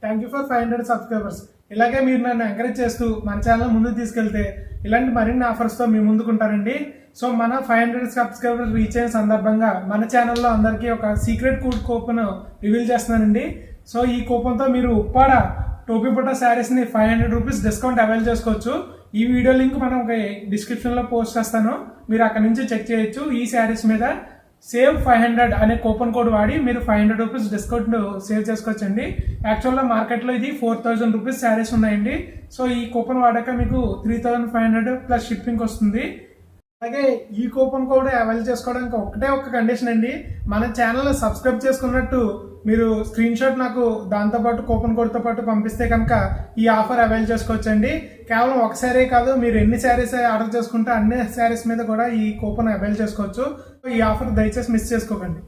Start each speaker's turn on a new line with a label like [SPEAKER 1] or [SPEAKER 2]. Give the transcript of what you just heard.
[SPEAKER 1] Thank you for 500 subscribers. ఇలాగే మీరు నన్ను ఎంకరేజ్ చేస్తూ మన ఛానల్ ముందుకు తీసుకెళ్తే ఇలాంటి మరిన్ని ఆఫర్స్తో మీ ముందుకుంటారండి. సో మన 500 సబ్స్క్రైబర్స్ రీచ్ అయిన సందర్భంగా మన ఛానల్లో అందరికీ ఒక సీక్రెట్ కూపన్ రివీల్ చేస్తున్నానండి. సో ఈ కూపన్తో మీరు ఉప్పాడ టోపీ పుట్ట శారీస్ని 500 రూపీస్ డిస్కౌంట్ అవైల్ చేసుకోవచ్చు. ఈ వీడియో లింక్ మనం ఒక డిస్క్రిప్షన్లో పోస్ట్ చేస్తాను, మీరు అక్కడ నుంచి చెక్ చేయొచ్చు. ఈ శారీస్ మీద సేవ్ 500 అనే కూపన్ కోడ్ వాడి మీరు 500 రూపీస్ డిస్కౌంట్ సేవ్ చేసుకోవచ్చండి. యాక్చువల్గా మార్కెట్లో ఇది 4000 రూపీస్ శారీస్ ఉన్నాయండి. సో ఈ కూపన్ వాడాక మీకు 3500 ప్లస్ షిప్పింగ్ వస్తుంది. అలాగే ఈ కూపన్ కోడ్ అవైల్ చేసుకోవడానికి ఒక కండిషన్ అండి, మన ఛానల్ సబ్స్క్రైబ్ చేసుకున్నట్టు మీరు స్క్రీన్ షాట్ నాకు దాంతోపాటు కూపన్ కోడ్తో పాటు పంపిస్తే కనుక ఈ ఆఫర్ అవైల్ చేసుకోవచ్చండి. కేవలం ఒక శారీ కాదు, మీరు ఎన్ని శారీస్ ఆర్డర్ చేసుకుంటే అన్ని శారీస్ మీద కూడా ఈ కూపన్ అవైల్ చేసుకోవచ్చు. ఈ ఆఫర్ దయచేసి మిస్ చేసుకోకండి.